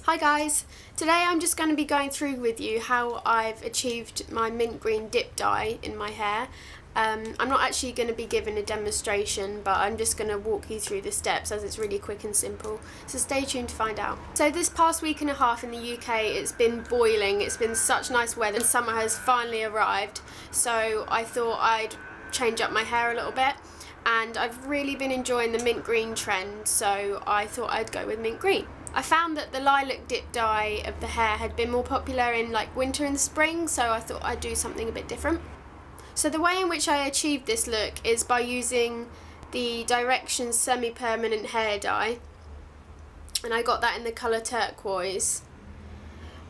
Hi guys, today I'm just going to be going through with you how I've achieved my mint green dip dye in my hair. I'm not actually going to be giving a demonstration, but I'm just going to walk you through the steps as it's really quick and simple, so stay tuned to find out. So this past week and a half in the UK it's been boiling, it's been such nice weather and summer has finally arrived, so I thought I'd change up my hair a little bit. And I've really been enjoying the mint green trend, so I thought I'd go with mint green. I found that the lilac dip dye of the hair had been more popular in like winter and spring, so I thought I'd do something a bit different. So the way in which I achieved this look is by using the Directions semi-permanent hair dye, and I got that in the colour turquoise.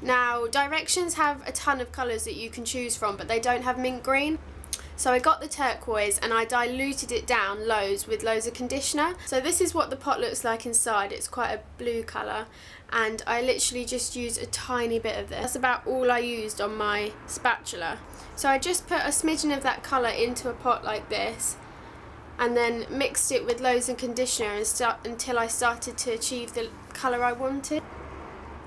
Now Directions have a ton of colours that you can choose from, but they don't have mint green. So I got the turquoise and I diluted it down loads with loads of conditioner. So this is what the pot looks like inside. It's quite a blue colour, and I literally just used a tiny bit of this. That's about all I used on my spatula. So I just put a smidgen of that colour into a pot like this and then mixed it with loads of conditioner until I started to achieve the colour I wanted.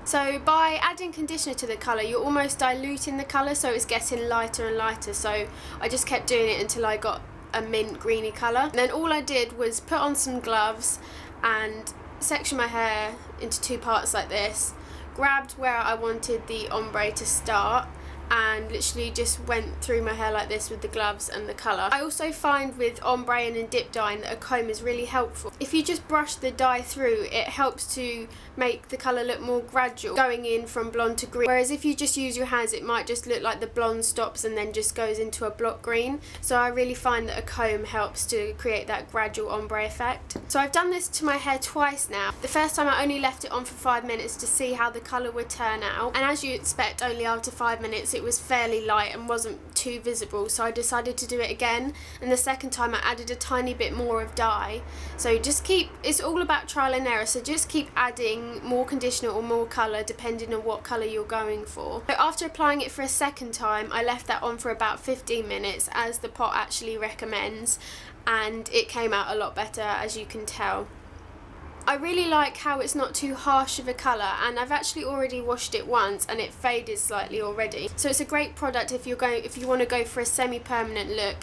So by adding conditioner to the colour, you're almost diluting the colour, so it's getting lighter and lighter. So I just kept doing it until I got a mint greeny colour. And then all I did was put on some gloves and section my hair into two parts like this, grabbed where I wanted the ombre to start, and literally just went through my hair like this with the gloves and the colour. I also find with ombre and dip dyeing that a comb is really helpful. If you just brush the dye through, it helps to make the colour look more gradual, going in from blonde to green. Whereas if you just use your hands, it might just look like the blonde stops and then just goes into a block green. So I really find that a comb helps to create that gradual ombre effect. So I've done this to my hair twice now. The first time I only left it on for 5 minutes to see how the colour would turn out, and as you expect, only after 5 minutes it was fairly light and wasn't too visible, so I decided to do it again, and the second time I added a tiny bit more of dye. So just it's all about trial and error, so just keep adding more conditioner or more colour depending on what colour you're going for. So after applying it for a second time, I left that on for about 15 minutes as the pot actually recommends, and it came out a lot better, as you can tell. I really like how it's not too harsh of a colour, and I've actually already washed it once and it faded slightly already. So it's a great product if you want to go for a semi-permanent look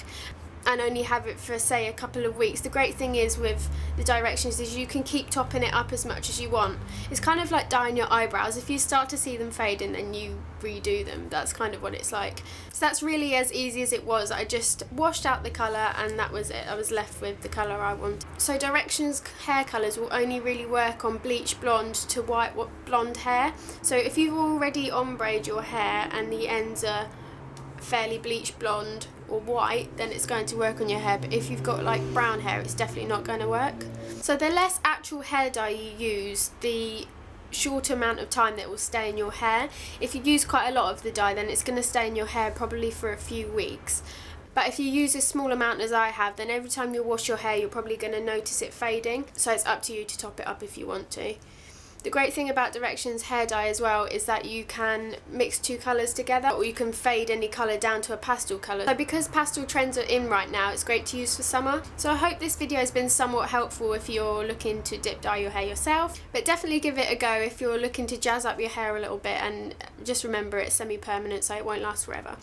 and only have it for, say, a couple of weeks. The great thing is with the Directions is you can keep topping it up as much as you want. It's kind of like dyeing your eyebrows. If you start to see them fading, then you redo them. That's kind of what it's like. So that's really as easy as it was. I just washed out the colour and that was it. I was left with the colour I wanted. So Directions hair colours will only really work on bleach blonde to white blonde hair. So if you've already ombre'd your hair and the ends are fairly bleach blonde or white, then it's going to work on your hair, but if you've got like brown hair, it's definitely not going to work. So the less actual hair dye you use, the shorter amount of time that will stay in your hair. If you use quite a lot of the dye, then it's going to stay in your hair probably for a few weeks. But if you use a small amount as I have, then every time you wash your hair you're probably going to notice it fading, so it's up to you to top it up if you want to. The great thing about Directions hair dye as well is that you can mix two colours together, or you can fade any colour down to a pastel colour. So because pastel trends are in right now, it's great to use for summer. So I hope this video has been somewhat helpful if you're looking to dip dye your hair yourself, but definitely give it a go if you're looking to jazz up your hair a little bit, and just remember it's semi-permanent so it won't last forever.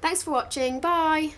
Thanks for watching, bye!